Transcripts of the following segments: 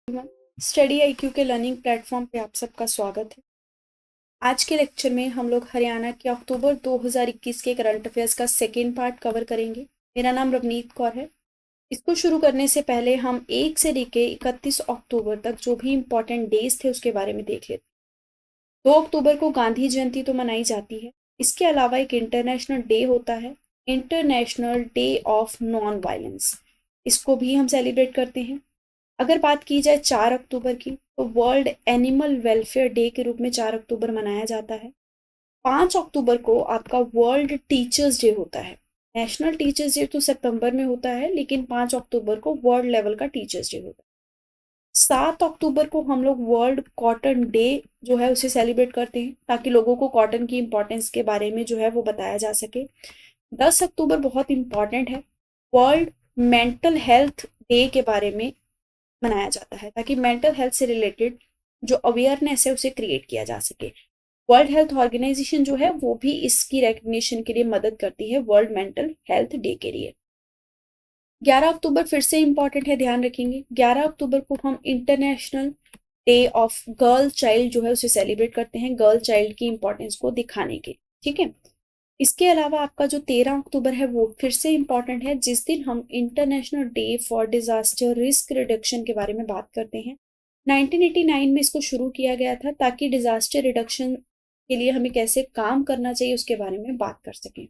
Study IQ के learning platform पे आप सबका स्वागत है। आज के लेक्चर में हम लोग हरियाणा के अक्टूबर 2021 के करंट अफेयर्स का सेकेंड पार्ट कवर करेंगे। मेरा नाम रवनीत कौर है। इसको शुरू करने से पहले हम 1 से लेके 31 अक्टूबर तक जो भी इम्पोर्टेंट डेज थे उसके बारे में देख लेते हैं। 2 अक्टूबर को गांधी जयंती तो मनाई जाती है। इसके अलावा एक इंटरनेशनल डे होता है, international day of non violence. इसको भी हम सेलिब्रेट करते हैं। अगर बात की जाए 4 अक्टूबर की, तो वर्ल्ड एनिमल वेलफेयर डे के रूप में 4 अक्टूबर मनाया जाता है। 5 अक्टूबर को आपका वर्ल्ड टीचर्स डे होता है। नेशनल टीचर्स डे तो सितंबर में होता है, लेकिन 5 अक्टूबर को वर्ल्ड लेवल का टीचर्स डे होता है। 7 अक्टूबर को हम लोग वर्ल्ड कॉटन डे जो है उसे सेलिब्रेट करते हैं, ताकि लोगों को कॉटन की इंपॉर्टेंस के बारे में जो है वो बताया जा सके। 10 अक्टूबर बहुत इंपॉर्टेंट है, वर्ल्ड मेंटल हेल्थ डे के बारे में मनाया जाता है, ताकि मेंटल हेल्थ से रिलेटेड जो अवेयरनेस है उसे क्रिएट किया जा सके। वर्ल्ड हेल्थ ऑर्गेनाइजेशन जो है वो भी इसकी रिकग्निशन के लिए मदद करती है वर्ल्ड मेंटल हेल्थ डे के लिए। 11 अक्टूबर फिर से इंपॉर्टेंट है, ध्यान रखेंगे। 11 अक्टूबर को हम international day of girl child जो है उसे सेलिब्रेट करते हैं, गर्ल चाइल्ड की इंपॉर्टेंस को दिखाने के। ठीक है। इसके अलावा आपका जो 13 अक्टूबर है वो फिर से इम्पॉर्टेंट है, जिस दिन हम international day for disaster risk reduction के बारे में बात करते हैं। 1989 में इसको शुरू किया गया था, ताकि डिजास्टर रिडक्शन के लिए हमें कैसे काम करना चाहिए उसके बारे में बात कर सकें।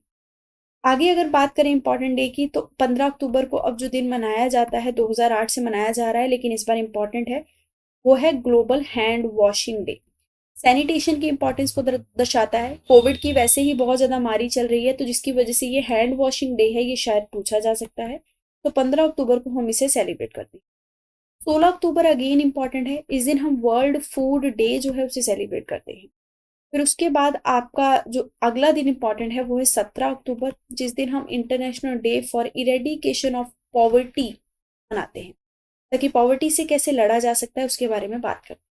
आगे अगर बात करें इंपॉर्टेंट डे की, तो 15 अक्टूबर को अब जो दिन मनाया जाता है 2008 से मनाया जा रहा है, लेकिन इस बार इंपॉर्टेंट है, वो है global hand washing day. Sanitation की इंपॉर्टेंस को दर्शाता है। कोविड की वैसे ही बहुत ज़्यादा मारी चल रही है, तो जिसकी वजह से ये हैंड वॉशिंग डे है, ये शायद पूछा जा सकता है। तो 15 अक्टूबर को हम इसे सेलिब्रेट करते हैं। 16 अक्टूबर अगेन इंपॉर्टेंट है, इस दिन हम वर्ल्ड फूड डे जो है उसे सेलिब्रेट करते हैं। फिर उसके बाद आपका जो अगला दिन इंपॉर्टेंट है वो है 17 अक्टूबर, जिस दिन हम international day for eradication of poverty मनाते हैं, ताकि पॉवर्टी से कैसे लड़ा जा सकता है उसके बारे में बात करते हैं।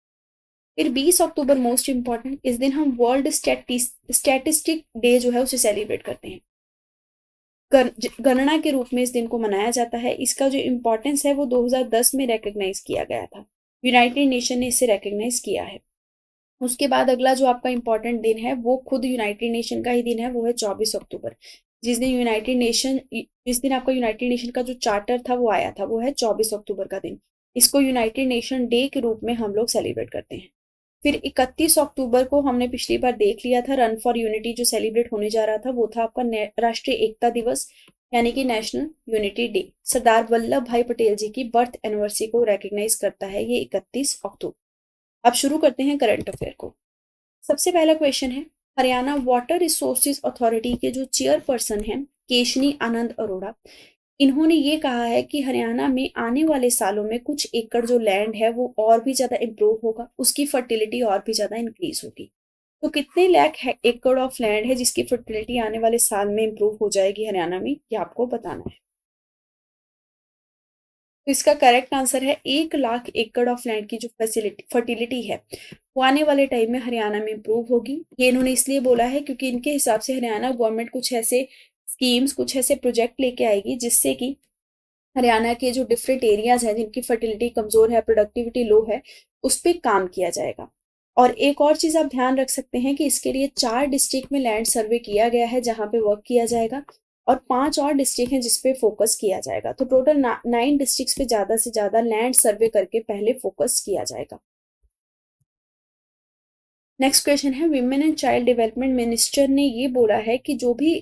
फिर 20 अक्टूबर मोस्ट इंपॉर्टेंट, इस दिन हम वर्ल्ड स्टैटिस्टिक डे जो है उसे सेलिब्रेट करते हैं। गणना के रूप में इस दिन को मनाया जाता है। इसका जो इम्पोर्टेंस है वो 2010 में रिकग्नाइज किया गया था, यूनाइटेड नेशन ने इसे रिकग्नाइज किया है। उसके बाद अगला जो आपका इम्पोर्टेंट दिन है वो खुद यूनाइटेड नेशन का ही दिन है, वो है 24 अक्टूबर, जिस दिन आपका यूनाइटेड नेशन का जो चार्टर था वो आया था, वो है 24 अक्टूबर का दिन। इसको यूनाइटेड नेशन डे के रूप में हम लोग सेलिब्रेट करते हैं। फिर 31 अक्टूबर को हमने पिछली बार देख लिया था, रन फॉर यूनिटी जो सेलिब्रेट होने जा रहा था वो था आपका राष्ट्रीय एकता दिवस, यानी कि national unity day. Sardar Vallabh भाई पटेल जी की बर्थ एनिवर्सरी को रिकग्नाइज करता है ये 31 अक्टूबर। अब शुरू करते हैं करंट अफेयर को। सबसे पहला क्वेश्चन है, हरियाणा वाटर रिसोर्सेज अथॉरिटी के जो चेयरपर्सन हैं केशनी आनंद अरोड़ा, इन्होंने ये कहा है कि हरियाणा में आने वाले सालों में कुछ एकड़ जो लैंड है वो और भी ज़्यादा इम्प्रूव होगा, उसकी फर्टिलिटी और भी ज़्यादा इंक्रीज होगी। तो कितने लाख एकड़ ऑफ लैंड है जिसकी फर्टिलिटी आने वाले साल में इम्प्रूव हो जाएगी हरियाणा में, ये आपको बताना है। तो इसका करेक्ट आंसर है 1 लाख एकड़ ऑफ लैंड की जो फर्टिलिटी है वो आने वाले टाइम में हरियाणा में इम्प्रूव होगी। ये इन्होंने इसलिए बोला है क्योंकि इनके हिसाब से हरियाणा गवर्नमेंट कुछ ऐसे स्कीम्स, कुछ ऐसे प्रोजेक्ट लेके आएगी जिससे कि हरियाणा के जो डिफरेंट एरियाज हैं जिनकी फर्टिलिटी कमजोर है, प्रोडक्टिविटी लो है, उस पर काम किया जाएगा। और एक और चीज आप ध्यान रख सकते हैं कि इसके लिए 4 डिस्ट्रिक्ट में लैंड सर्वे किया गया है जहां पे वर्क किया जाएगा, और 5 और डिस्ट्रिक्ट हैं जिसपे फोकस किया जाएगा। तो टोटल 9 डिस्ट्रिक्ट पे ज्यादा से ज्यादा लैंड सर्वे करके पहले फोकस किया जाएगा। नेक्स्ट क्वेश्चन है, women and child development minister ने ये बोला है कि जो भी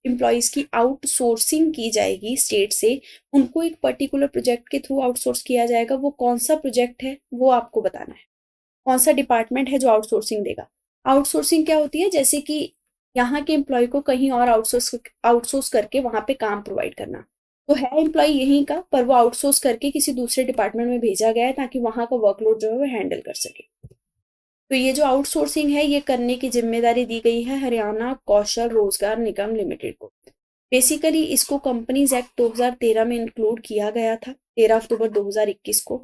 एम्प्लॉयज की आउटसोर्सिंग की जाएगी स्टेट से, उनको एक पर्टिकुलर प्रोजेक्ट के थ्रू आउटसोर्स किया जाएगा। वो कौन सा प्रोजेक्ट है वो आपको बताना है, कौन सा डिपार्टमेंट है जो आउटसोर्सिंग देगा। आउटसोर्सिंग क्या होती है, जैसे कि यहाँ के एम्प्लॉय को कहीं और आउटसोर्स करके वहां पे काम प्रोवाइड करना। तो है एम्प्लॉय यहीं का, पर वो आउटसोर्स करके किसी दूसरे डिपार्टमेंट में भेजा गया है ताकि वहां का वर्कलोड जो है वो हैंडल कर सके। तो ये जो आउटसोर्सिंग है ये करने की जिम्मेदारी दी गई है हरियाणा कौशल रोजगार निगम लिमिटेड को। बेसिकली इसको कंपनीज एक्ट 2013 में इंक्लूड किया गया था, 13 अक्टूबर 2021 को।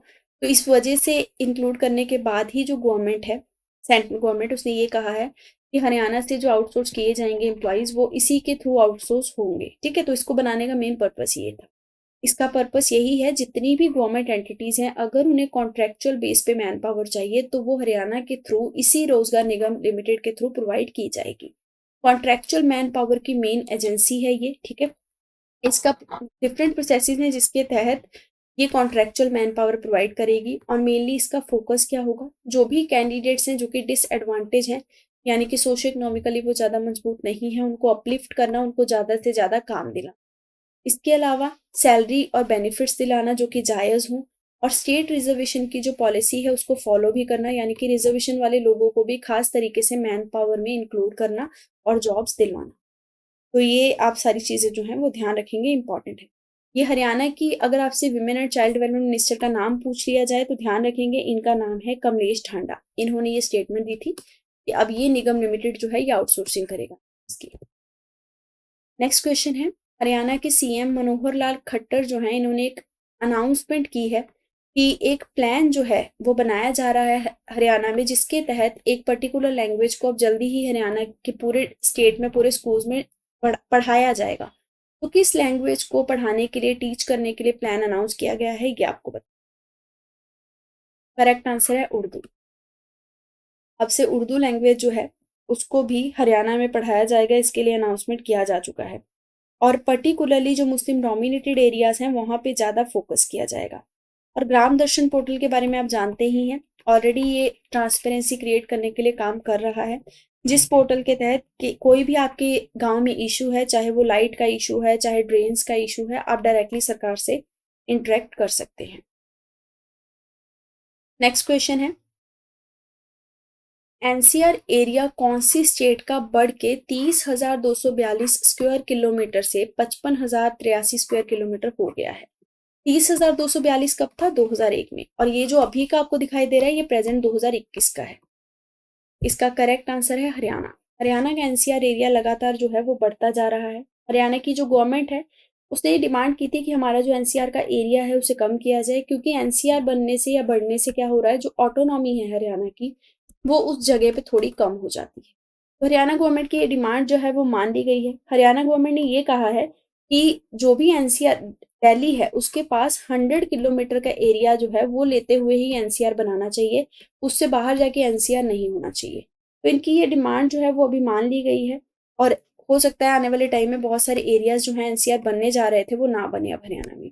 तो इस वजह से इंक्लूड करने के बाद ही जो गवर्नमेंट है, सेंट्रल गवर्नमेंट, उसने ये कहा है कि हरियाणा से जो आउटसोर्स किए जाएंगे एम्प्लॉयज वो इसी के थ्रू आउटसोर्स होंगे। ठीक है, तो इसको बनाने का मेन पर्पस ये था। इसका पर्पस यही है, जितनी भी गवर्नमेंट एंटिटीज हैं अगर उन्हें कॉन्ट्रेक्चुअल बेस पे मैन पावर चाहिए तो वो हरियाणा के थ्रू इसी रोजगार निगम लिमिटेड के थ्रू प्रोवाइड की जाएगी। कॉन्ट्रेक्चुअल मैन पावर की मेन एजेंसी है ये, ठीक है। इसका डिफरेंट प्रोसेसेस हैं जिसके तहत ये कॉन्ट्रेक्चुअल मैन पावर प्रोवाइड करेगी, और मेनली इसका फोकस क्या होगा, जो भी कैंडिडेट्स हैं जो कि डिसएडवांटेज हैं, यानी कि सोशो इकोनॉमिकली वो ज़्यादा मजबूत नहीं है, उनको अपलिफ्ट करना, उनको ज़्यादा से ज़्यादा काम दिलाना। इसके अलावा सैलरी और बेनिफिट्स दिलाना जो कि जायज़ हों, और स्टेट रिजर्वेशन की जो पॉलिसी है उसको फॉलो भी करना, यानी कि रिजर्वेशन वाले लोगों को भी खास तरीके से मैन पावर में इंक्लूड करना और जॉब्स दिलवाना। तो ये आप सारी चीज़ें जो हैं वो ध्यान रखेंगे, इंपॉर्टेंट है। ये हरियाणा की, अगर आपसे women and child development minister का नाम पूछ लिया जाए तो ध्यान रखेंगे, इनका नाम है कमलेश ढांडा। इन्होंने ये स्टेटमेंट दी थी कि अब ये निगम लिमिटेड जो है ये आउटसोर्सिंग करेगा इसकी। नेक्स्ट क्वेश्चन है, हरियाणा के सीएम मनोहर लाल खट्टर जो है इन्होंने एक अनाउंसमेंट की है कि एक प्लान जो है वो बनाया जा रहा है हरियाणा में, जिसके तहत एक पर्टिकुलर लैंग्वेज को अब जल्दी ही हरियाणा के पूरे स्टेट में, पूरे स्कूल्स में पढ़ाया जाएगा। तो किस लैंग्वेज को पढ़ाने के लिए, टीच करने के लिए प्लान अनाउंस किया गया है, ये आपको बता। करेक्ट आंसर है उर्दू। अब से उर्दू लैंग्वेज जो है उसको भी हरियाणा में पढ़ाया जाएगा, इसके लिए अनाउंसमेंट किया जा चुका है। और पर्टिकुलरली जो मुस्लिम डोमिनेटेड एरियाज हैं वहाँ पे ज़्यादा फोकस किया जाएगा। और ग्राम दर्शन पोर्टल के बारे में आप जानते ही हैं, ऑलरेडी ये ट्रांसपेरेंसी क्रिएट करने के लिए काम कर रहा है, जिस पोर्टल के तहत कि कोई भी आपके गांव में इशू है, चाहे वो लाइट का इशू है, चाहे ड्रेन्स का इशू है, आप डायरेक्टली सरकार से इंटरेक्ट कर सकते हैं। नेक्स्ट क्वेश्चन है, एनसीआर एरिया कौन सी स्टेट का बढ़ के 30,242 स्क्वायर किलोमीटर से 55,083 स्क्वायर किलोमीटर हो गया है। 30,242 कब था, 2001 में, और ये जो अभी का आपको दिखाई दे रहा है ये प्रेजेंट 2021 का है। इसका करेक्ट आंसर है हरियाणा। हरियाणा का एनसीआर एरिया लगातार जो है वो बढ़ता जा रहा है। हरियाणा की जो गवर्नमेंट है उसने ये डिमांड की थी कि हमारा जो एनसीआर का एरिया है उसे कम किया जाए, क्योंकि एनसीआर बनने से या बढ़ने से क्या हो रहा है, जो ऑटोनॉमी है हरियाणा की वो उस जगह पे थोड़ी कम हो जाती है। तो हरियाणा गवर्नमेंट की ये डिमांड जो है वो मान ली गई है। हरियाणा गवर्नमेंट ने ये कहा है कि जो भी एनसीआर दिल्ली है उसके पास 100 किलोमीटर का एरिया जो है वो लेते हुए ही एनसीआर बनाना चाहिए, उससे बाहर जाके एनसीआर नहीं होना चाहिए। तो इनकी ये डिमांड जो है वो अभी मान ली गई है, और हो सकता है आने वाले टाइम में बहुत सारे एरियाज जो हैं एनसीआर बनने जा रहे थे वो ना बने अब हरियाणा में।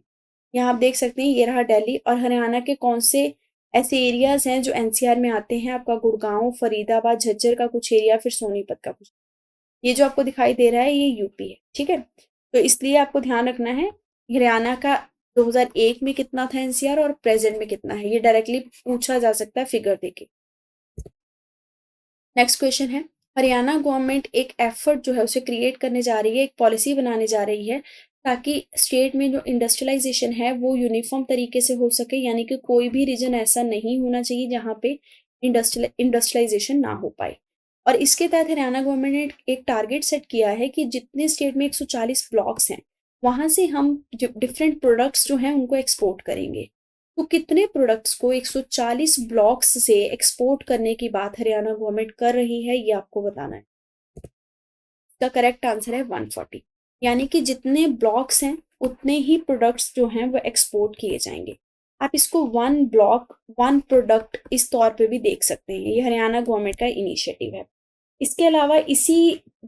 यहाँ आप देख सकते हैं ये रहा दिल्ली, और हरियाणा के कौन से ऐसे एरियाज हैं जो एनसीआर में आते हैं, आपका गुड़गांव, फरीदाबाद, झज्जर का कुछ एरिया, फिर सोनीपत का कुछ। ये जो आपको दिखाई दे रहा है ये यूपी है, ठीक है। तो इसलिए आपको ध्यान रखना है हरियाणा का 2001 में कितना था एनसीआर और प्रेजेंट में कितना है, ये डायरेक्टली पूछा जा सकता है फिगर देके। नेक्स्ट क्वेश्चन है, हरियाणा गवर्नमेंट एक एफर्ट जो है उसे क्रिएट करने जा रही है, एक पॉलिसी बनाने जा रही है ताकि स्टेट में जो इंडस्ट्रियलाइजेशन है वो यूनिफॉर्म तरीके से हो सके, यानी कि कोई भी रीजन ऐसा नहीं होना चाहिए जहाँ पे इंडस्ट्रियलाइजेशन ना हो पाए। और इसके तहत हरियाणा गवर्नमेंट ने एक टारगेट सेट किया है कि जितने स्टेट में 140 ब्लॉक्स हैं वहां से हम डिफरेंट प्रोडक्ट्स जो हैं उनको एक्सपोर्ट करेंगे। तो कितने प्रोडक्ट्स को 140 ब्लॉक्स से एक्सपोर्ट करने की बात हरियाणा गवर्नमेंट कर रही है, ये आपको बताना है। इसका करेक्ट आंसर है 140, यानी कि जितने ब्लॉक्स हैं उतने ही प्रोडक्ट्स जो हैं वो एक्सपोर्ट किए जाएंगे। आप इसको 1 ब्लॉक 1 प्रोडक्ट इस तौर पे भी देख सकते हैं, ये हरियाणा गवर्नमेंट का इनिशिएटिव है। इसके अलावा इसी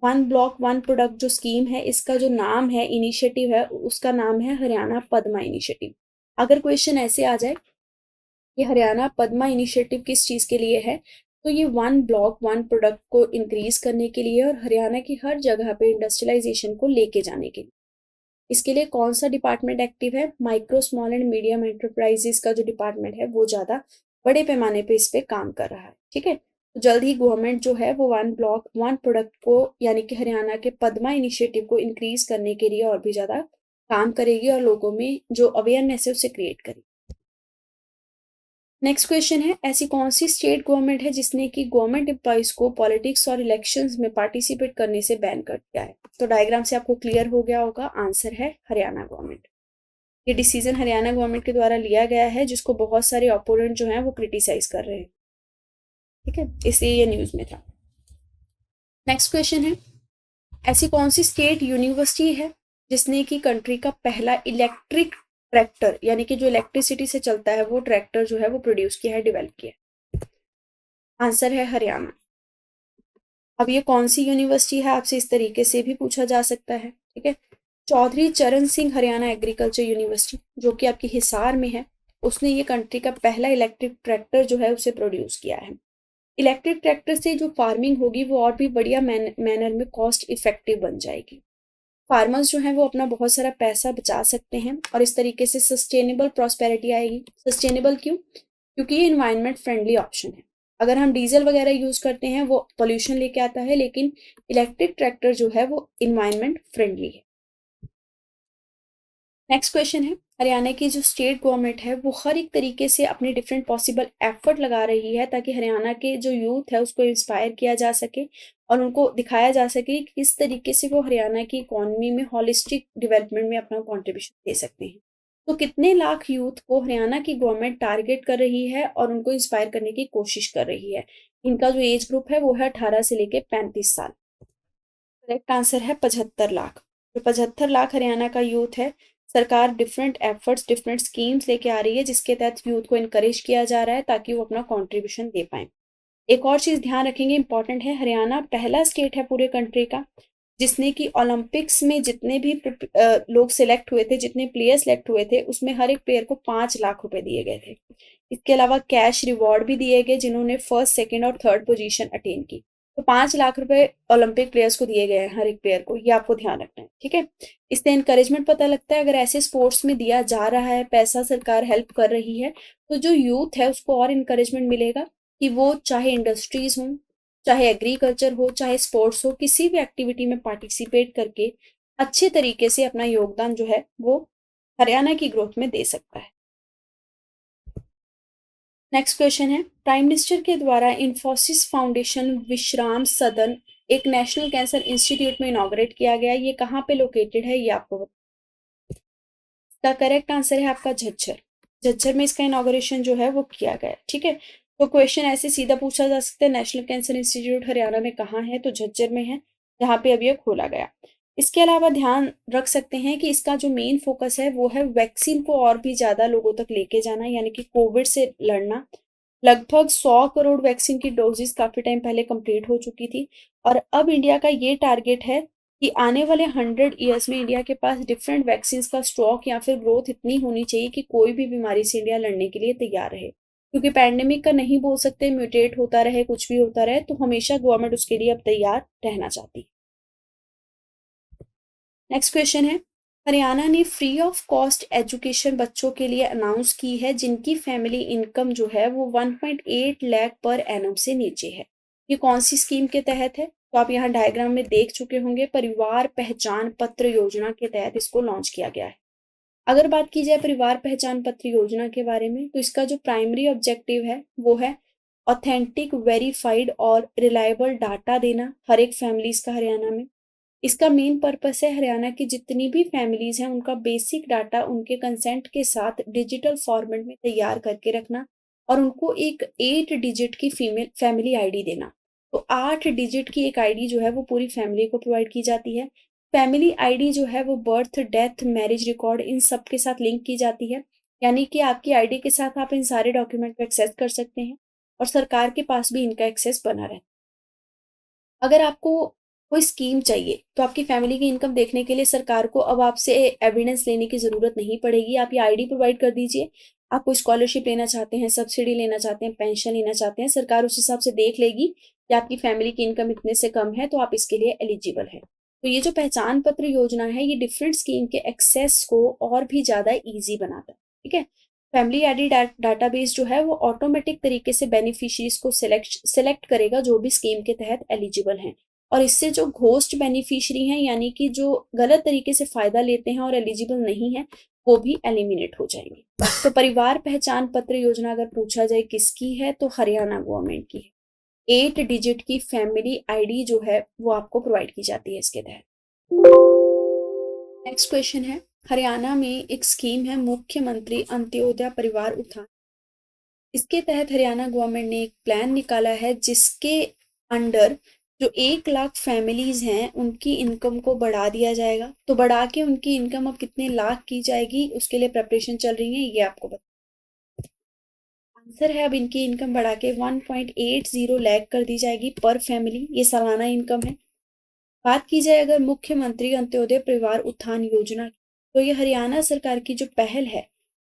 1 ब्लॉक 1 प्रोडक्ट जो स्कीम है, इसका जो नाम है, इनिशिएटिव है, उसका नाम है हरियाणा पद्मा इनिशिएटिव। अगर क्वेश्चन ऐसे आ जाए कि हरियाणा पद्मा इनिशिएटिव किस चीज़ के लिए है, तो ये 1 ब्लॉक 1 प्रोडक्ट को इंक्रीज करने के लिए और हरियाणा की हर जगह पे इंडस्ट्रियलाइजेशन को लेके जाने के लिए। इसके लिए कौन सा डिपार्टमेंट एक्टिव है, micro small and medium enterprises का जो डिपार्टमेंट है वो ज़्यादा बड़े पैमाने पे इस पे काम कर रहा है, ठीक है। तो जल्द ही गवर्नमेंट जो है वो 1 ब्लॉक 1 प्रोडक्ट को, यानी कि हरियाणा के पद्मा इनिशिएटिव को इंक्रीज करने के लिए और भी ज़्यादा काम करेगी और लोगों में जो अवेयरनेस है उसे क्रिएट करेगी। नेक्स्ट क्वेश्चन है, ऐसी कौन सी स्टेट गवर्नमेंट है जिसने कि गवर्नमेंट एम्प्लॉयज को पॉलिटिक्स और इलेक्शंस में पार्टिसिपेट करने से बैन कर दिया है। तो डायग्राम से आपको क्लियर हो गया होगा, आंसर है हरियाणा गवर्नमेंट। ये डिसीजन हरियाणा गवर्नमेंट के द्वारा लिया गया है, जिसको बहुत सारे ओपोनेंट जो हैं वो क्रिटिसाइज कर रहे हैं, ठीक है, इसलिए ये न्यूज में था। नेक्स्ट क्वेश्चन है, ऐसी कौन सी स्टेट यूनिवर्सिटी है जिसने कि कंट्री का पहला इलेक्ट्रिक ट्रैक्टर, यानी कि जो इलेक्ट्रिसिटी से चलता है वो ट्रैक्टर जो है वो प्रोड्यूस किया है, डेवलप किया है। आंसर है हरियाणा। अब ये कौन सी यूनिवर्सिटी है आपसे इस तरीके से भी पूछा जा सकता है, ठीक है। चौधरी चरण सिंह हरियाणा एग्रीकल्चर यूनिवर्सिटी, जो कि आपकी हिसार में है, उसने ये कंट्री का पहला इलेक्ट्रिक ट्रैक्टर जो है उसे प्रोड्यूस किया है। इलेक्ट्रिक ट्रैक्टर से जो फार्मिंग होगी वो और भी बढ़िया मैनर में कॉस्ट इफेक्टिव बन जाएगी। फार्मर्स जो हैं वो अपना बहुत सारा पैसा बचा सकते हैं और इस तरीके से सस्टेनेबल प्रॉस्पेरिटी आएगी। सस्टेनेबल क्यों? क्योंकि ये इन्वायरमेंट फ्रेंडली ऑप्शन है। अगर हम डीजल वगैरह यूज करते हैं वो पोल्यूशन लेके आता है, लेकिन इलेक्ट्रिक ट्रैक्टर जो है वो इन्वायरमेंट फ्रेंडली है। नेक्स्ट क्वेश्चन है, हरियाणा की जो स्टेट गवर्नमेंट है वो हर एक तरीके से अपने डिफरेंट पॉसिबल एफर्ट लगा रही है ताकि हरियाणा के जो यूथ है उसको इंस्पायर किया जा सके और उनको दिखाया जा सके कि किस तरीके से वो हरियाणा की इकोनॉमी में हॉलिस्टिक डेवलपमेंट में अपना कॉन्ट्रीब्यूशन दे सकते हैं। तो कितने लाख यूथ को हरियाणा की गवर्नमेंट टारगेट कर रही है और उनको इंस्पायर करने की कोशिश कर रही है? इनका जो एज ग्रुप है वो है 18 से लेके 35 साल। करेक्ट आंसर है 75 लाख। जो 75 लाख हरियाणा का यूथ है, सरकार डिफरेंट एफर्ट्स, डिफरेंट स्कीम्स लेके आ रही है जिसके तहत यूथ को इनकरेज किया जा रहा है ताकि वो अपना कंट्रीब्यूशन दे पाए। एक और चीज ध्यान रखेंगे, इंपॉर्टेंट है, हरियाणा पहला स्टेट है पूरे कंट्री का जिसने कि ओलंपिक्स में जितने भी लोग सिलेक्ट हुए थे, जितने प्लेयर सिलेक्ट हुए थे, उसमें हर एक प्लेयर को 5 लाख रुपए दिए गए थे। इसके अलावा कैश रिवॉर्ड भी दिए गए जिन्होंने फर्स्ट, सेकेंड और थर्ड पोजीशन अटेन की। तो 5 लाख रुपए ओलंपिक प्लेयर्स को दिए गए हैं हर एक प्लेयर को, ये आपको ध्यान रखना है, ठीक है। इससे इंकरेजमेंट पता लगता है, अगर ऐसे स्पोर्ट्स में दिया जा रहा है पैसा, सरकार हेल्प कर रही है, तो जो यूथ है उसको और इंकरेजमेंट मिलेगा कि वो चाहे इंडस्ट्रीज हो, चाहे एग्रीकल्चर हो, चाहे स्पोर्ट्स हो, किसी भी एक्टिविटी में पार्टिसिपेट करके अच्छे तरीके से अपना योगदान जो है वो हरियाणा की ग्रोथ में दे सकता है। नेक्स्ट क्वेश्चन है, प्राइम मिनिस्टर के द्वारा इन्फोसिस फाउंडेशन विश्राम सदन एक नेशनल कैंसर इंस्टीट्यूट में इनॉग्रेट किया गया, ये कहाँ पे लोकेटेड है ये आपको इसका करेक्ट आंसर है आपका झज्जर। झज्जर में इसका इनॉग्रेशन जो है वो किया गया, ठीक है। तो क्वेश्चन ऐसे सीधा पूछा जा सकता है, नेशनल कैंसर इंस्टीट्यूट हरियाणा में कहाँ है? तो झज्जर में है, जहाँ पे अब ये खोला गया। इसके अलावा ध्यान रख सकते हैं कि इसका जो मेन फोकस है वो है वैक्सीन को और भी ज्यादा लोगों तक लेके जाना, यानी कि कोविड से लड़ना। लगभग 100 करोड़ वैक्सीन की डोजेस काफी टाइम पहले कंप्लीट हो चुकी थी और अब इंडिया का ये टारगेट है कि आने वाले 100 ईयर्स में इंडिया के पास डिफरेंट वैक्सीन का स्टॉक या फिर ग्रोथ इतनी होनी चाहिए कि कोई भी बीमारी से इंडिया लड़ने के लिए तैयार रहे। क्योंकि पैंडेमिक का नहीं बोल सकते, म्यूटेट होता रहे, कुछ भी होता रहे, तो हमेशा गवर्नमेंट उसके लिए अब तैयार रहना चाहती है। नेक्स्ट क्वेश्चन है, हरियाणा ने फ्री ऑफ कॉस्ट एजुकेशन बच्चों के लिए अनाउंस की है जिनकी फैमिली इनकम जो है वो 1.8 लाख पर एनम से नीचे है। ये कौन सी स्कीम के तहत है? तो आप यहाँ डायग्राम में देख चुके होंगे, परिवार पहचान पत्र योजना के तहत इसको लॉन्च किया गया है। अगर बात की जाए परिवार पहचान पत्र योजना के बारे में, तो इसका जो प्राइमरी ऑब्जेक्टिव है वो है ऑथेंटिक, वेरीफाइड और रिलायबल डाटा देना हर एक फैमिलीज का हरियाणा में। इसका मेन पर्पस है हरियाणा की जितनी भी फैमिलीज हैं उनका बेसिक डाटा उनके कंसेंट के साथ डिजिटल फॉर्मेट में तैयार करके रखना और उनको एक 8 डिजिट की फीमेल फैमिली आईडी देना। तो 8 डिजिट की एक आईडी जो है वो पूरी फैमिली को प्रोवाइड की जाती है। फैमिली आईडी जो है वो birth, death, marriage record in सब के साथ लिंक की जाती है, यानी कि आपकी आईडी के साथ आप इन सारे डॉक्यूमेंट को एक्सेस कर सकते हैं और सरकार के पास भी इनका एक्सेस बना रहता है। अगर आपको कोई स्कीम चाहिए तो आपकी फैमिली की इनकम देखने के लिए सरकार को अब आपसे एविडेंस लेने की ज़रूरत नहीं पड़ेगी। आप ये आईडी प्रोवाइड कर दीजिए। आप कोई स्कॉलरशिप लेना चाहते हैं, सब्सिडी लेना चाहते हैं, पेंशन लेना चाहते हैं, सरकार उस हिसाब से देख लेगी कि आपकी फैमिली की इनकम इतने से कम है तो आप इसके लिए एलिजिबल है। तो ये जो पहचान पत्र योजना है ये डिफरेंट स्कीम के एक्सेस को और भी ज़्यादा ईजी बनाता है, ठीक है। फैमिली आईडी डाटाबेस जो है वो ऑटोमेटिक तरीके से बेनिफिशियरीज को सिलेक्ट करेगा जो भी स्कीम के तहत एलिजिबल हैं और इससे जो घोस्ट बेनिफिशियरी हैं, यानी कि जो गलत तरीके से फायदा लेते हैं और एलिजिबल नहीं है, वो भी एलिमिनेट हो जाएंगे। तो परिवार पहचान पत्र योजना अगर पूछा जाए किसकी है तो हरियाणा गवर्नमेंट की है। 8 डिजिट की फैमिली आईडी जो है वो आपको प्रोवाइड की जाती है इसके तहत। नेक्स्ट क्वेश्चन है, हरियाणा में एक स्कीम है मुख्यमंत्री अंत्योदय परिवार उत्थान। इसके तहत हरियाणा गवर्नमेंट ने एक प्लान निकाला है जिसके अंडर जो 1 लाख फैमिलीज हैं उनकी इनकम को बढ़ा दिया जाएगा। तो बढ़ा के उनकी इनकम अब कितने लाख की जाएगी उसके लिए प्रेपरेशन चल रही है, ये आपको बता। आंसर है अब इनकी इनकम बढ़ा के 1.80 लाख कर दी जाएगी पर फैमिली, ये सालाना इनकम है। बात की जाए अगर मुख्यमंत्री अंत्योदय परिवार उत्थान योजना की, तो ये हरियाणा सरकार की जो पहल है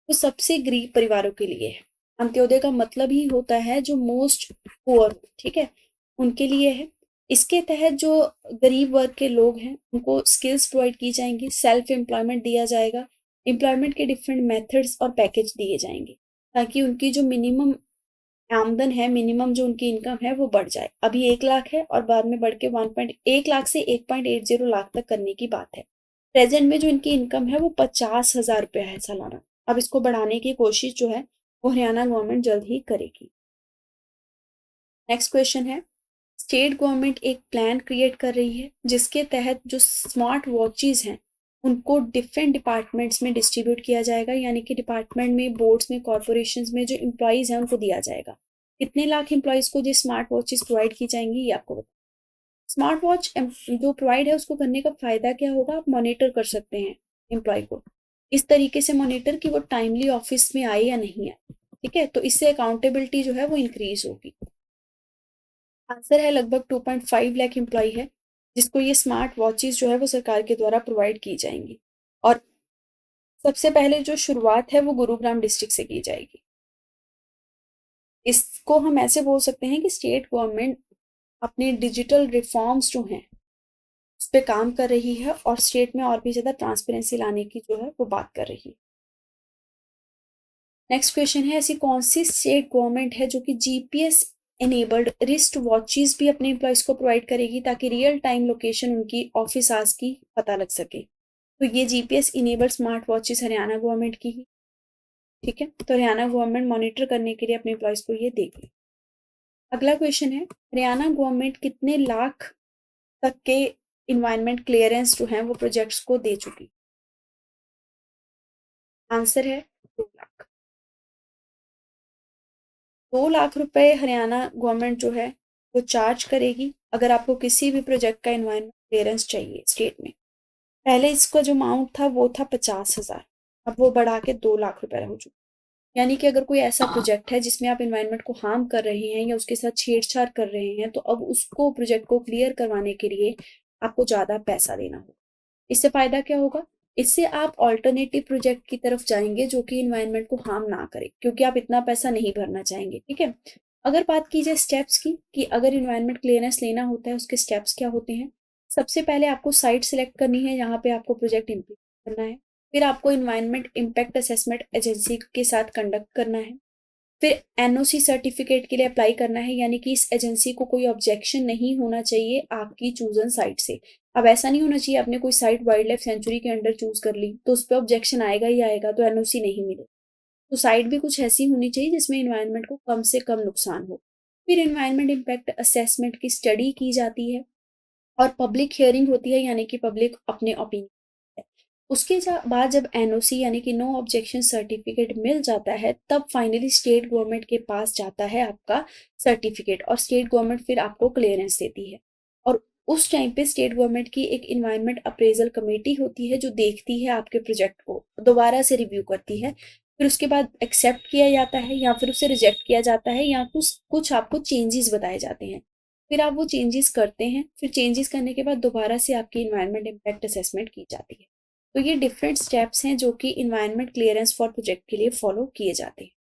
वो सबसे गरीब परिवारों के लिए है। अंत्योदय का मतलब ही होता है जो मोस्ट पुअर, ठीक है, उनके लिए है। इसके तहत जो गरीब वर्ग के लोग हैं उनको स्किल्स प्रोवाइड की जाएंगी, सेल्फ एम्प्लॉयमेंट दिया जाएगा, एम्प्लॉयमेंट के डिफरेंट मेथड्स और पैकेज दिए जाएंगे ताकि उनकी जो मिनिमम आमदन है, मिनिमम जो उनकी इनकम है वो बढ़ जाए। अभी 1 लाख है और बाद में बढ़ के 1.1 लाख से 1.80 लाख तक करने की बात है। प्रेजेंट में जो इनकी इनकम है वो 50,000 रुपया है सालाना। अब इसको बढ़ाने की कोशिश जो है वो हरियाणा गवर्नमेंट जल्द ही करेगी। नेक्स्ट क्वेश्चन है, स्टेट गवर्नमेंट एक प्लान क्रिएट कर रही है जिसके तहत जो स्मार्ट वॉचेस हैं उनको डिफरेंट डिपार्टमेंट्स में डिस्ट्रीब्यूट किया जाएगा, यानी कि डिपार्टमेंट में, बोर्ड्स में, कॉर्पोरेशंस में जो एम्प्लॉयज़ हैं उनको दिया जाएगा। कितने लाख एम्प्लॉयज़ को जो स्मार्ट वॉचेस प्रोवाइड की जाएंगी ये आपको बता। स्मार्ट वॉच जो प्रोवाइड है उसको करने का फ़ायदा क्या होगा, आप मॉनिटर कर सकते हैं एम्प्लॉय को, इस तरीके से मॉनिटर कि वो टाइमली ऑफिस में आए या नहीं आए, ठीक है। तो इससे अकाउंटेबिलिटी जो है वो इंक्रीज होगी। आंसर है लगभग 2.5 लाख एम्प्लॉय है जिसको ये स्मार्ट वॉचेस जो है वो सरकार के द्वारा प्रोवाइड की जाएंगी। और सबसे पहले जो शुरुआत है वो गुरुग्राम डिस्ट्रिक्ट से की जाएगी। इसको हम ऐसे बोल सकते हैं कि स्टेट गवर्नमेंट अपने डिजिटल रिफॉर्म्स जो हैं उस पर काम कर रही है और स्टेट में और भी ज़्यादा ट्रांसपेरेंसी लाने की जो है वो बात कर रही है। नेक्स्ट क्वेश्चन है, ऐसी कौन सी स्टेट गवर्नमेंट है जो कि जीपीएस इनेबल्ड रिस्ट वॉचेस भी अपने एम्प्लॉयज़ को प्रोवाइड करेगी ताकि रियल टाइम लोकेशन उनकी ऑफिस आवर्स की पता लग सके। तो ये GPS enabled smart watches Haryana government की ही, ठीक है। तो हरियाणा गवर्नमेंट मॉनिटर करने के लिए अपने एम्प्लॉयज़ को ये देगी। अगला क्वेश्चन है, हरियाणा गवर्नमेंट कितने लाख तक के इन्वायरमेंट क्लियरेंस जो हैं वो प्रोजेक्ट्स को दे चुकी। आंसर है 2 लाख। 2 लाख रुपए हरियाणा गवर्नमेंट जो है वो चार्ज करेगी अगर आपको किसी भी प्रोजेक्ट का इन्वायरमेंट क्लियरेंस चाहिए स्टेट में। पहले इसका जो अमाउंट था वो था 50,000, अब वो बढ़ा के 2 लाख रुपए हो चुका। यानी कि अगर कोई ऐसा प्रोजेक्ट है जिसमें आप इन्वायरमेंट को हार्म कर रहे हैं या उसके साथ छेड़छाड़ कर रहे हैं तो अब उसको प्रोजेक्ट को क्लियर करवाने के लिए आपको ज़्यादा पैसा देना होगा। इससे फ़ायदा क्या होगा, इससे आप ऑल्टरनेटिव प्रोजेक्ट की तरफ जाएंगे जो कि इन्वायरमेंट को हार्म ना करे क्योंकि आप इतना पैसा नहीं भरना चाहेंगे, ठीक है। अगर बात की जाए स्टेप्स की कि अगर इन्वायरमेंट क्लियरेंस लेना होता है उसके स्टेप्स क्या होते हैं। सबसे पहले आपको साइट सिलेक्ट करनी है, यहाँ पे आपको प्रोजेक्ट इम्प्लीमेंट करना है। फिर आपको इन्वायरमेंट इम्पैक्ट असेसमेंट एजेंसी के साथ कंडक्ट करना है। फिर एनओसी सर्टिफिकेट के लिए अप्लाई करना है, यानी कि इस एजेंसी को कोई ऑब्जेक्शन नहीं होना चाहिए आपकी चूजन साइट से। अब ऐसा नहीं होना चाहिए आपने कोई साइट वाइल्ड लाइफ सेंचुरी के अंडर चूज कर ली तो उस पर ऑब्जेक्शन आएगा ही आएगा तो एनओसी नहीं मिले। तो साइट भी कुछ ऐसी होनी चाहिए जिसमें इन्वायरमेंट को कम से कम नुकसान हो। फिर इन्वायरमेंट इम्पैक्ट असेसमेंट की स्टडी की जाती है और पब्लिक हियरिंग होती है, यानी कि पब्लिक अपने ओपिनियन है। उसके बाद जब एनओसी यानी कि नो ऑब्जेक्शन सर्टिफिकेट मिल जाता है तब फाइनली स्टेट गवर्नमेंट के पास जाता है आपका सर्टिफिकेट और स्टेट गवर्नमेंट फिर आपको क्लियरेंस देती है। और उस टाइम पे स्टेट गवर्नमेंट की एक इन्वायरमेंट अप्रेजल कमेटी होती है जो देखती है आपके प्रोजेक्ट को, दोबारा से रिव्यू करती है। फिर उसके बाद एक्सेप्ट किया जाता है या फिर उसे रिजेक्ट किया जाता है या कुछ कुछ आपको चेंजेस बताए जाते हैं। फिर आप वो चेंजेस करते हैं, फिर चेंजेस करने के बाद दोबारा से आपकी इन्वायरमेंट इम्पैक्ट असेसमेंट की जाती है। तो ये डिफरेंट स्टेप्स हैं जो कि इन्वायरमेंट क्लियरेंस फॉर प्रोजेक्ट के लिए फॉलो किए जाते हैं।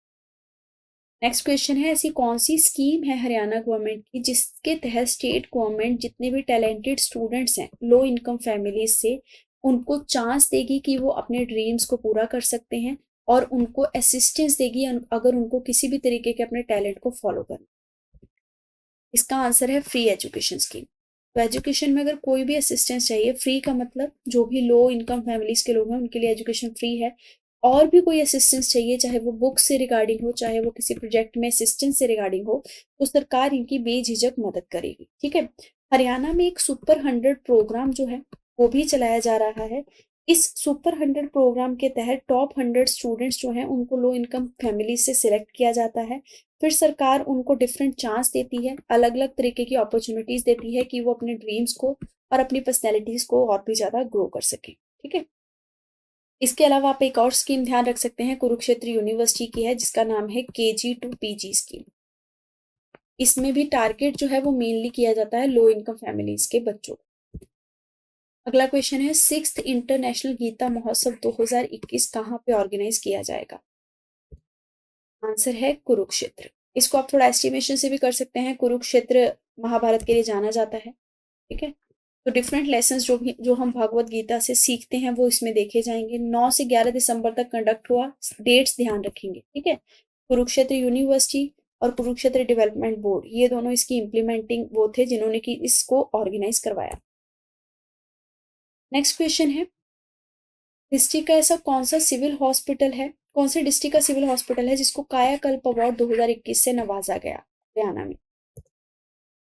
नेक्स्ट क्वेश्चन है, ऐसी कौन सी स्कीम है हरियाणा गवर्नमेंट की जिसके तहत स्टेट गवर्नमेंट जितने भी टैलेंटेड स्टूडेंट्स हैं लो इनकम फैमिलीज से उनको चांस देगी कि वो अपने ड्रीम्स को पूरा कर सकते हैं और उनको असिस्टेंस देगी अगर उनको किसी भी तरीके के अपने टैलेंट को फॉलो करना। इसका आंसर है फ्री एजुकेशन स्कीम। तो एजुकेशन में अगर कोई भी असिस्टेंस चाहिए, फ्री का मतलब जो भी लो इनकम फैमिलीज के लोग हैं उनके लिए एजुकेशन फ्री है। और भी कोई असिस्टेंस चाहिए चाहे वो बुक से रिगार्डिंग हो चाहे वो किसी प्रोजेक्ट में असिस्टेंस से रिगार्डिंग हो तो सरकार इनकी बेझिझक मदद करेगी, ठीक है। हरियाणा में एक सुपर 100 प्रोग्राम जो है वो भी चलाया जा रहा है। इस सुपर 100 प्रोग्राम के तहत टॉप 100 स्टूडेंट्स जो हैं उनको लो इनकम फैमिली से सिलेक्ट किया जाता है। फिर सरकार उनको डिफरेंट चांस देती है, अलग अलग तरीके की अपॉर्चुनिटीज देती है कि वो अपने ड्रीम्स को और अपनी पर्सनैलिटीज को और भी ज़्यादा ग्रो कर सकें। ठीक है। इसके अलावा आप एक और स्कीम ध्यान रख सकते हैं, कुरुक्षेत्र यूनिवर्सिटी की है, जिसका नाम है KG to PG स्कीम। इसमें भी टारगेट जो है वो मेनली किया जाता है लो इनकम फैमिलीज के बच्चों। अगला क्वेश्चन है, 6th इंटरनेशनल गीता महोत्सव 2021 कहाँ पे ऑर्गेनाइज किया जाएगा? आंसर है कुरुक्षेत्र। इसको आप थोड़ा एस्टिमेशन से भी कर सकते हैं, कुरुक्षेत्र महाभारत के लिए जाना जाता है। ठीक है। तो डिफरेंट लेसन्स जो हम भागवत गीता से सीखते हैं वो इसमें देखे जाएंगे। 9 से 11 दिसंबर तक कंडक्ट हुआ, डेट्स ध्यान रखेंगे। ठीक है। कुरुक्षेत्र यूनिवर्सिटी और कुरुक्षेत्र डेवलपमेंट बोर्ड, ये दोनों इसकी इम्प्लीमेंटिंग वो थे जिन्होंने कि इसको ऑर्गेनाइज करवाया। नेक्स्ट क्वेश्चन है, डिस्ट्रिक्ट का ऐसा कौन सा सिविल हॉस्पिटल है, कौन से डिस्ट्रिक्ट का सिविल हॉस्पिटल है जिसको कायाकल्प अवार्ड 2021 से नवाजा गया हरियाणा में?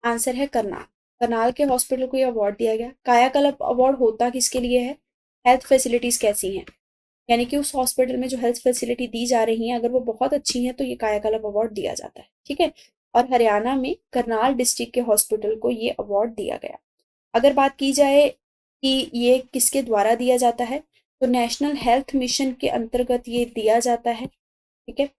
आंसर है करनाल। करनाल के हॉस्पिटल को ये अवार्ड दिया गया। कायाकल्प अवार्ड होता किसके लिए है? हेल्थ फैसिलिटीज कैसी हैं, यानी कि उस हॉस्पिटल में जो हेल्थ फैसिलिटी दी जा रही है अगर वो बहुत अच्छी है तो ये कायाकल्प अवार्ड दिया जाता है। ठीक है। और हरियाणा में करनाल डिस्ट्रिक्ट के हॉस्पिटल को ये अवार्ड दिया गया। अगर बात की जाए कि ये किसके द्वारा दिया जाता है, तो नेशनल हेल्थ मिशन के अंतर्गत ये दिया जाता है। ठीक है।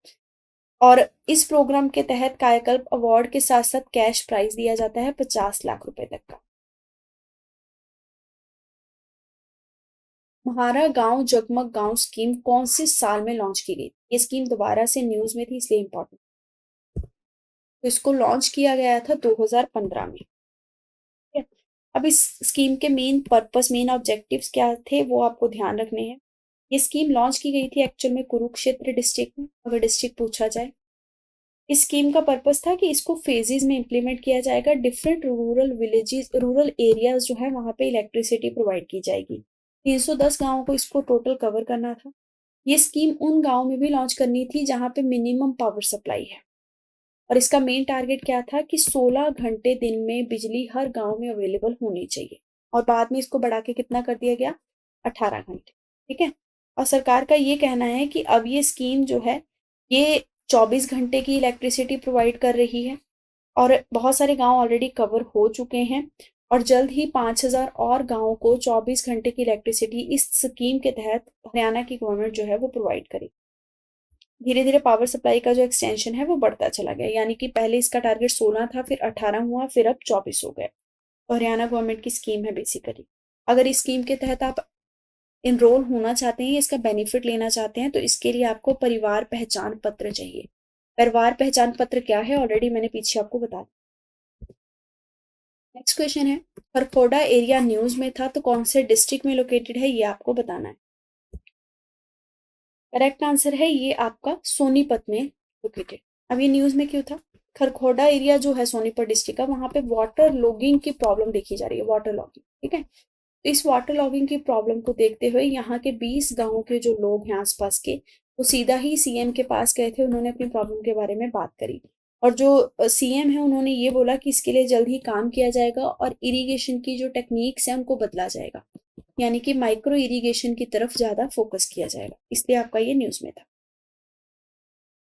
और इस प्रोग्राम के तहत कायाकल्प अवार्ड के साथ साथ कैश प्राइज दिया जाता है 50 लाख रुपए तक का। म्हारा गांव जगमग गांव स्कीम कौन से साल में लॉन्च की गई? ये स्कीम दोबारा से न्यूज में थी इसलिए इंपॉर्टेंट। तो इसको लॉन्च किया गया था 2015 में। ठीक है। अब इस स्कीम के मेन पर्पस, मेन ऑब्जेक्टिव्स क्या थे वो आपको ध्यान रखने हैं। ये स्कीम लॉन्च की गई थी एक्चुअल में कुरुक्षेत्र डिस्ट्रिक्ट में, अगर डिस्ट्रिक्ट पूछा जाए। इस स्कीम का पर्पस था कि इसको फेजेस में इंप्लीमेंट किया जाएगा। Different rural villages, rural areas जो है वहां पे इलेक्ट्रिसिटी प्रोवाइड की जाएगी। 310 गांवों को इसको टोटल कवर करना था। ये स्कीम उन गांव में भी लॉन्च करनी थी जहां पे मिनिमम पावर सप्लाई है। और इसका मेन टारगेट क्या था कि 16 घंटे दिन में बिजली हर गांव में अवेलेबल होनी चाहिए। और बाद में इसको बढ़ा के कितना कर दिया गया? 18 घंटे। ठीक है। और सरकार का ये कहना है कि अब ये स्कीम जो है ये 24 घंटे की इलेक्ट्रिसिटी प्रोवाइड कर रही है और बहुत सारे गांव ऑलरेडी कवर हो चुके हैं। और जल्द ही 5000 और गांवों को 24 घंटे की इलेक्ट्रिसिटी इस स्कीम के तहत हरियाणा की गवर्नमेंट जो है वो प्रोवाइड करेगी। धीरे धीरे पावर सप्लाई का जो एक्सटेंशन है वो बढ़ता चला गया, यानी कि पहले इसका टारगेट 16 था, फिर 18 हुआ, फिर अब 24 हो गया। तो हरियाणा गवर्नमेंट की स्कीम है बेसिकली। अगर इस स्कीम के तहत आप इनरोल होना चाहते हैं, इसका बेनिफिट लेना चाहते हैं, तो इसके लिए आपको परिवार पहचान पत्र चाहिए। परिवार पहचान पत्र क्या है ऑलरेडी मैंने पीछे आपको बता दिया। नेक्स्ट क्वेश्चन है, खरखोड़ा एरिया न्यूज में था तो कौन से डिस्ट्रिक्ट में लोकेटेड है ये आपको बताना है। करेक्ट आंसर है ये आपका सोनीपत में लोकेटेड। अब ये न्यूज में क्यों था? खरखोड़ा एरिया जो है सोनीपत डिस्ट्रिक्ट का, वहां पे वाटर लॉगिंग की प्रॉब्लम देखी जा रही है, वाटर लॉगिंग। ठीक है। तो इस वाटर लॉगिंग की प्रॉब्लम को देखते हुए यहाँ के 20 गांवों के जो लोग हैं आसपास के, वो सीधा ही सीएम के पास गए थे। उन्होंने अपनी प्रॉब्लम के बारे में बात करी और जो सीएम है उन्होंने ये बोला कि इसके लिए जल्द ही काम किया जाएगा और इरिगेशन की जो टेक्निक्स है उनको बदला जाएगा, यानी कि माइक्रो इरिगेशन की तरफ ज्यादा फोकस किया जाएगा। इसलिए आपका ये न्यूज में था।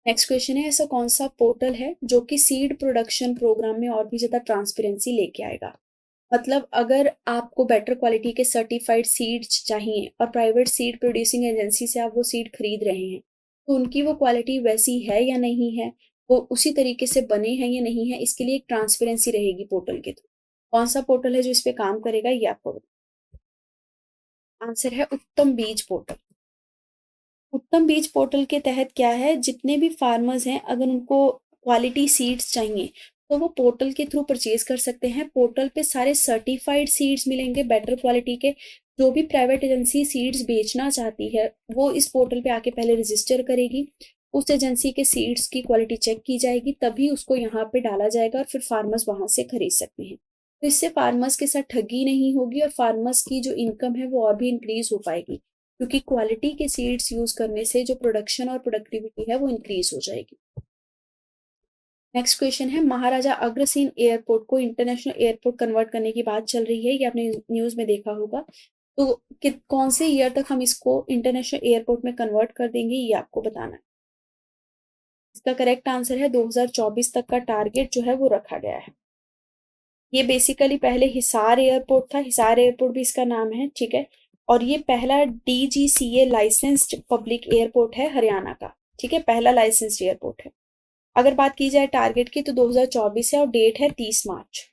नेक्स्ट क्वेश्चन है, ऐसा कौन सा पोर्टल है जो कि सीड प्रोडक्शन प्रोग्राम में और भी ज्यादा ट्रांसपेरेंसी लेके आएगा? मतलब अगर आपको बेटर क्वालिटी के सर्टिफाइड सीड्स चाहिए और प्राइवेट सीड प्रोड्यूसिंग एजेंसी से आप वो सीड खरीद रहे हैं, तो उनकी वो क्वालिटी वैसी है या नहीं है, वो उसी तरीके से बने हैं या नहीं है, इसके लिए एक ट्रांसपेरेंसी रहेगी पोर्टल के थ्रू। कौन सा पोर्टल है जो इस पे काम करेगा ये आपको? आंसर है उत्तम बीज पोर्टल। उत्तम बीज पोर्टल के तहत क्या है, जितने भी फार्मर्स हैं अगर उनको क्वालिटी सीड्स चाहिए तो वो पोर्टल के थ्रू परचेज कर सकते हैं। पोर्टल पे सारे सर्टिफाइड सीड्स मिलेंगे बेटर क्वालिटी के। जो भी प्राइवेट एजेंसी सीड्स बेचना चाहती है वो इस पोर्टल पे आके पहले रजिस्टर करेगी, उस एजेंसी के सीड्स की क्वालिटी चेक की जाएगी, तभी उसको यहाँ पे डाला जाएगा और फिर फार्मर्स वहां से खरीद सकते हैं। तो इससे फार्मर्स के साथ ठगी नहीं होगी और फार्मर्स की जो इनकम है वो और भी इंक्रीज हो पाएगी, क्योंकि क्वालिटी के सीड्स यूज करने से जो प्रोडक्शन और प्रोडक्टिविटी है वो इंक्रीज हो जाएगी। नेक्स्ट क्वेश्चन है, महाराजा अग्रसेन एयरपोर्ट को इंटरनेशनल एयरपोर्ट कन्वर्ट करने की बात चल रही है, ये आपने न्यूज में देखा होगा। तो कौन से ईयर तक हम इसको इंटरनेशनल एयरपोर्ट में कन्वर्ट कर देंगे ये आपको बताना है। इसका करेक्ट आंसर है 2024 तक का टारगेट जो है वो रखा गया है। ये बेसिकली पहले हिसार एयरपोर्ट था, हिसार एयरपोर्ट भी इसका नाम है, ठीक है। और ये पहला DGCA लाइसेंस्ड पब्लिक एयरपोर्ट है हरियाणा का, ठीक है, पहला लाइसेंस्ड एयरपोर्ट है। अगर बात की जाए टारगेट की तो 2024 है और डेट है 30 मार्च।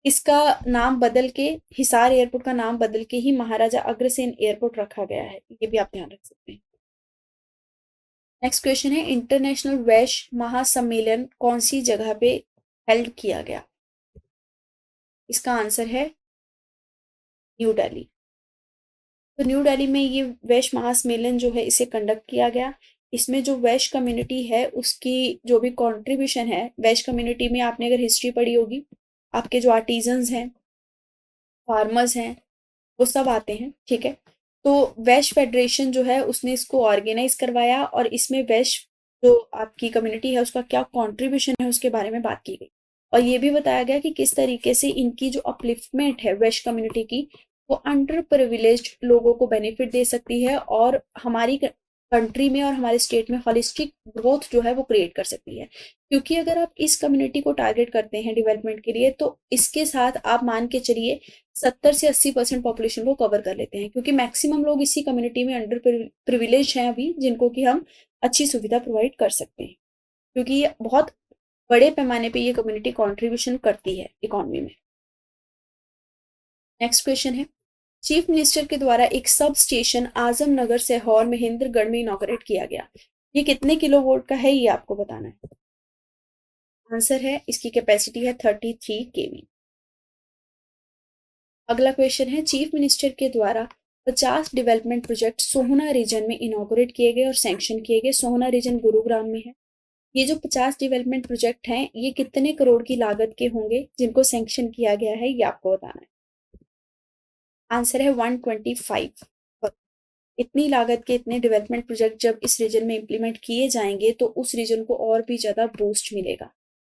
इसका नाम बदल के, हिसार एयरपोर्ट का नाम बदल के ही महाराजा अग्रसेन एयरपोर्ट रखा गया है, ये भी आप ध्यान रख सकते हैं। नेक्स्ट क्वेश्चन है, इंटरनेशनल वैश्य महासम्मेलन कौन सी जगह पे हेल्ड किया गया? इसका आंसर है न्यू दिल्ली। तो न्यू दिल्ली में ये वैश्य महासम्मेलन जो है इसे कंडक्ट किया गया। इसमें जो वैश्य कम्युनिटी है उसकी जो भी कंट्रीब्यूशन है, वैश्य कम्युनिटी में आपने अगर हिस्ट्री पढ़ी होगी, आपके जो आर्टिजन्स हैं, फार्मर्स हैं, वो सब आते हैं, ठीक है। तो वैश्य फेडरेशन जो है उसने इसको ऑर्गेनाइज करवाया और इसमें वैश्य जो आपकी कम्युनिटी है उसका क्या कंट्रीब्यूशन है उसके बारे में बात की गई। और ये भी बताया गया कि किस तरीके से इनकी जो अपलिफ्टमेंट है वैश्य कम्युनिटी की, वो अंडर प्रिविलेज्ड लोगों को बेनिफिट दे सकती है और हमारी कंट्री में और हमारे स्टेट में हॉलिस्टिक ग्रोथ जो है वो क्रिएट कर सकती है। क्योंकि अगर आप इस कम्युनिटी को टारगेट करते हैं डेवलपमेंट के लिए, तो इसके साथ आप मान के चलिए 70 से 80% पॉपुलेशन को कवर कर लेते हैं, क्योंकि मैक्सिमम लोग इसी कम्युनिटी में अंडर प्रिविलेज हैं अभी, जिनको कि हम अच्छी सुविधा प्रोवाइड कर सकते हैं, क्योंकि ये बहुत बड़े पैमाने पे ये कम्युनिटी कंट्रीब्यूशन करती है इकोनॉमी में। नेक्स्ट क्वेश्चन है, चीफ मिनिस्टर के द्वारा एक सब स्टेशन आजमनगर सीहोर महेंद्रगढ़ में इनॉग्रेट किया गया, ये कितने किलोवोल्ट का है ये आपको बताना है। आंसर है, इसकी कैपेसिटी है 33 केवी। अगला क्वेश्चन है, चीफ मिनिस्टर के द्वारा 50 डेवलपमेंट प्रोजेक्ट सोहना रीजन में इनॉग्रेट किए गए और सैंक्शन किए गए। सोहना रीजन गुरुग्राम में है। ये जो 50 डेवलपमेंट प्रोजेक्ट हैं ये कितने करोड़ की लागत के होंगे जिनको सैंक्शन किया गया है, ये आपको बताना है। आंसर है 125। इतनी लागत के इतने डेवलपमेंट प्रोजेक्ट जब इस रीजन में इंप्लीमेंट किए जाएंगे तो उस रीजन को और भी ज़्यादा बूस्ट मिलेगा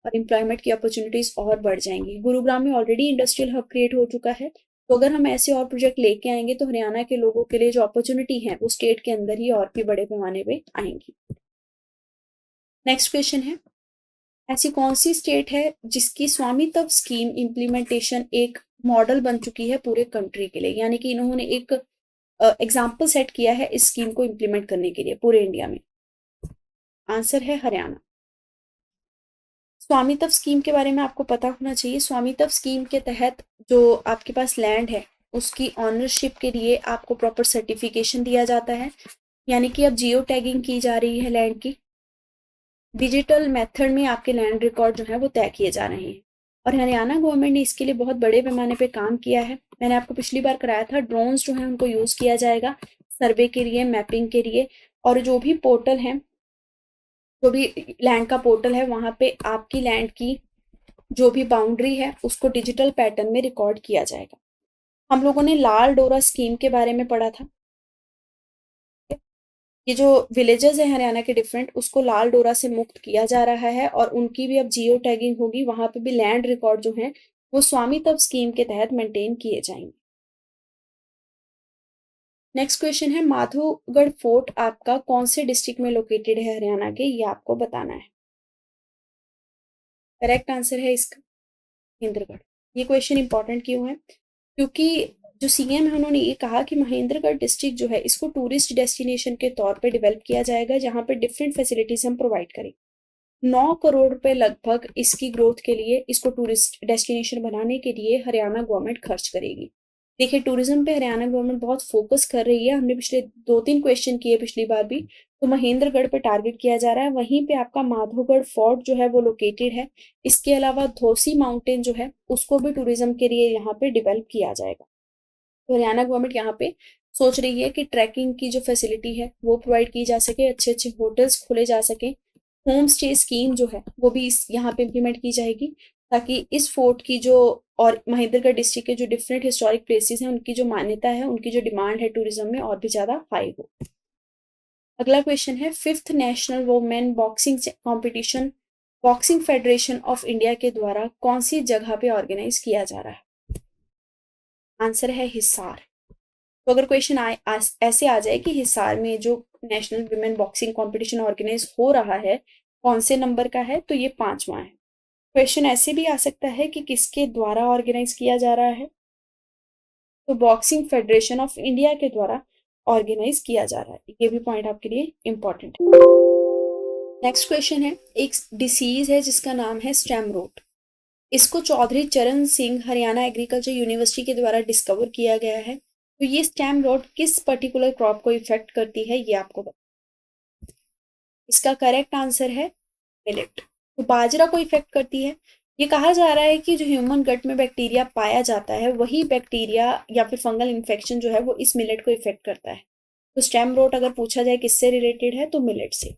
और एम्प्लॉयमेंट की अपॉर्चुनिटीज और बढ़ जाएंगी। गुरुग्राम में ऑलरेडी इंडस्ट्रियल हब क्रिएट हो चुका है, तो अगर हम ऐसे और प्रोजेक्ट लेके आएंगे तो हरियाणा के लोगों के लिए जो अपॉर्चुनिटी है वो स्टेट के अंदर ही और भी बड़े पैमाने पे आएंगी। नेक्स्ट क्वेश्चन है, ऐसी कौन सी स्टेट है जिसकी स्वामित्व स्कीम इम्प्लीमेंटेशन एक मॉडल बन चुकी है पूरे कंट्री के लिए, यानी कि इन्होंने एक एग्जाम्पल सेट किया है इस स्कीम को इम्प्लीमेंट करने के लिए पूरे इंडिया में। आंसर है हरियाणा। स्वामित्व स्कीम के बारे में आपको पता होना चाहिए। स्वामित्व स्कीम के तहत जो आपके पास लैंड है उसकी ऑनरशिप के लिए आपको प्रॉपर सर्टिफिकेशन दिया जाता है, यानी कि अब जियो टैगिंग की जा रही है लैंड की। डिजिटल मेथड में आपके लैंड रिकॉर्ड जो है वो तय किए जा रहे हैं और हरियाणा गवर्नमेंट ने इसके लिए बहुत बड़े पैमाने पे काम किया है। मैंने आपको पिछली बार कराया था, ड्रोन्स जो है उनको यूज़ किया जाएगा सर्वे के लिए, मैपिंग के लिए, और जो भी पोर्टल है, जो भी लैंड का पोर्टल है, वहाँ पे आपकी लैंड की जो भी बाउंड्री है उसको डिजिटल पैटर्न में रिकॉर्ड किया जाएगा। हम लोगों ने लाल डोरा स्कीम के बारे में पढ़ा था। ये जो विलेजेस है हरियाणा के डिफरेंट, उसको लाल डोरा से मुक्त किया जा रहा है और उनकी भी अब जियो टैगिंग होगी, वहां पे भी लैंड रिकॉर्ड जो है वो स्वामित्व स्कीम के तहत मेंटेन किए जाएंगे। नेक्स्ट क्वेश्चन है, माधोगढ़ फोर्ट आपका कौन से डिस्ट्रिक्ट में लोकेटेड है हरियाणा के, ये आपको बताना है। करेक्ट आंसर है इसका महेंद्रगढ़। ये क्वेश्चन इंपॉर्टेंट क्यों है, क्योंकि जो सीएम है उन्होंने ये कहा कि महेंद्रगढ़ डिस्ट्रिक्ट जो है इसको टूरिस्ट डेस्टिनेशन के तौर पे डेवलप किया जाएगा, जहाँ पे डिफरेंट फैसिलिटीज हम प्रोवाइड करें। 9 करोड़ रुपए लगभग इसकी ग्रोथ के लिए, इसको टूरिस्ट डेस्टिनेशन बनाने के लिए हरियाणा गवर्नमेंट खर्च करेगी। देखिए, टूरिज्म पे हरियाणा गवर्नमेंट बहुत फोकस कर रही है। हमने पिछले 2-3 क्वेश्चन किए पिछली बार भी, तो महेंद्रगढ़ पे टारगेट किया जा रहा है। वहीं पे आपका माधोगढ़ फोर्ट जो है वो लोकेटेड है। इसके अलावा धोसी माउंटेन जो है उसको भी टूरिज्म के लिए यहाँ पे डेवलप किया जाएगा। तो हरियाणा गवर्नमेंट यहाँ पे सोच रही है कि ट्रैकिंग की जो फैसिलिटी है वो प्रोवाइड की जा सके, अच्छे अच्छे होटल्स खोले जा सके, होम स्टे स्कीम जो है वो भी इस यहाँ पे इम्प्लीमेंट की जाएगी, ताकि इस फोर्ट की जो और महेंद्रगढ़ डिस्ट्रिक्ट के जो डिफरेंट हिस्टोरिक प्लेसेस हैं उनकी जो मान्यता है, उनकी जो डिमांड है टूरिज्म में और भी ज़्यादा हाई हो। अगला क्वेश्चन है, 5th national women boxing competition boxing federation of India के द्वारा कौन सी जगह पे ऑर्गेनाइज किया जा रहा है। आंसर है हिसार। तो अगर क्वेश्चन ऐसे आ जाए कि हिसार में जो national women boxing competition organise हो रहा है कौन से नंबर का है, तो ये 5वां है। क्वेश्चन ऐसे भी आ सकता है कि किसके द्वारा ऑर्गेनाइज किया जा रहा है, तो बॉक्सिंग फेडरेशन ऑफ इंडिया के द्वारा ऑर्गेनाइज किया जा रहा है। ये भी पॉइंट आपके लिए इंपॉर्टेंट है। नेक्स्ट क्वेश्चन है, एक डिसीज है जिसका नाम है स्टेम रोट। इसको चौधरी चरण सिंह हरियाणा एग्रीकल्चर यूनिवर्सिटी के द्वारा डिस्कवर किया गया है। तो ये स्टेम रोट किस पर्टिकुलर क्रॉप को इफेक्ट करती है, ये आपको बता। इसका करेक्ट आंसर है मिलेट। तो बाजरा को इफेक्ट करती है। ये कहा जा रहा है कि जो ह्यूमन गट में बैक्टीरिया पाया जाता है वही बैक्टीरिया या फिर फंगल इन्फेक्शन जो है वो इस मिलेट को इफेक्ट करता है। तो स्टेम रोट अगर पूछा जाए किससे रिलेटेड है, तो मिलेट से।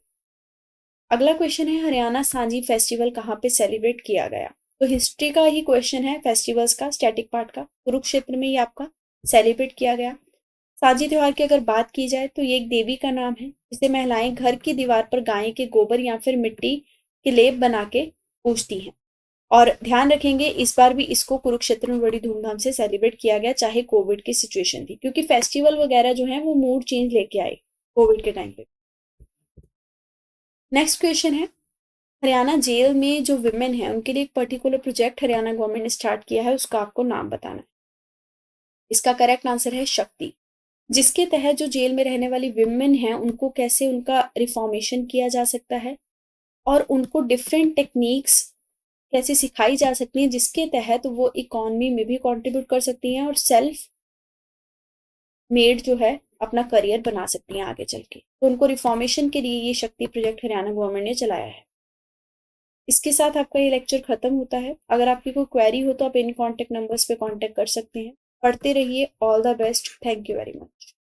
अगला क्वेश्चन है, हरियाणा सांझी फेस्टिवल कहाँ पे सेलिब्रेट किया गया। तो हिस्ट्री का ही क्वेश्चन है, फेस्टिवल्स का स्टैटिक पार्ट का। कुरुक्षेत्र में ही आपका सेलिब्रेट किया गया। सांझी त्योहार की अगर बात की जाए तो ये एक देवी का नाम है जिसे महिलाएं घर की दीवार पर गाय के गोबर या फिर मिट्टी के लेप बना के पूजती हैं। और ध्यान रखेंगे इस बार भी इसको कुरुक्षेत्र में बड़ी धूमधाम से सेलिब्रेट किया गया, चाहे कोविड की सिचुएशन थी, क्योंकि फेस्टिवल वगैरह जो है वो मूड चेंज लेके आए कोविड के टाइम पे। नेक्स्ट क्वेश्चन है, हरियाणा जेल में जो विमेन है उनके लिए एक पर्टिकुलर प्रोजेक्ट हरियाणा गवर्नमेंट ने स्टार्ट किया है, उसका आपको नाम बताना है। इसका करेक्ट आंसर है शक्ति, जिसके तहत जो जेल में रहने वाली विमेन है उनको कैसे उनका रिफॉर्मेशन किया जा सकता है और उनको डिफरेंट टेक्निक्स कैसे सिखाई जा सकती हैं जिसके तहत वो इकोनॉमी में भी कंट्रीब्यूट कर सकती हैं और सेल्फ मेड जो है अपना करियर बना सकती हैं आगे चल के। तो उनको रिफॉर्मेशन के लिए ये शक्ति प्रोजेक्ट हरियाणा गवर्नमेंट ने चलाया है। इसके साथ आपका ये लेक्चर खत्म होता है। अगर आपकी कोई क्वेरी हो तो आप इन कॉन्टेक्ट नंबर्स पे कॉन्टेक्ट कर सकते हैं। पढ़ते रहिए। All the best. Thank you very much.